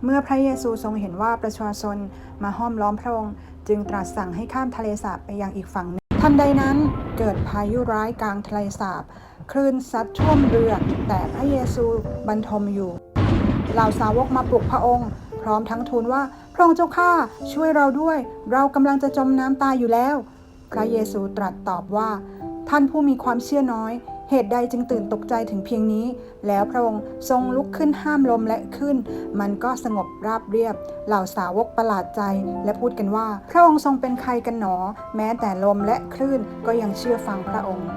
เมื่อพระเยซูทรงเห็นว่าประชาชนมาห้อมล้อมพระองค์จึงตรัสสั่งให้ข้ามทะเลสาบไปยังอีกฝั่งหนึ่งทันใดนั้นเกิดพายุร้ายกลางทะเลสาบคลื่นซัดท่วมเรือแต่พระเยซูบรรทมอยู่เหล่าสาวกมาปลุกพระองค์พร้อมทั้งทูลว่าพระองค์เจ้าข้าช่วยเราด้วยเรากำลังจะจมน้ำตายอยู่แล้วพระเยซูตรัสตอบว่าท่านผู้มีความเชื่อน้อยเหตุใดจึงตื่นตกใจถึงเพียงนี้แล้วพระองค์ทรงลุกขึ้นห้ามลมและคลื่นมันก็สงบราบเรียบเหล่าสาวกประหลาดใจและพูดกันว่าพระองค์ทรงเป็นใครกันหนอแม้แต่ลมและคลื่นก็ยังเชื่อฟังพระองค์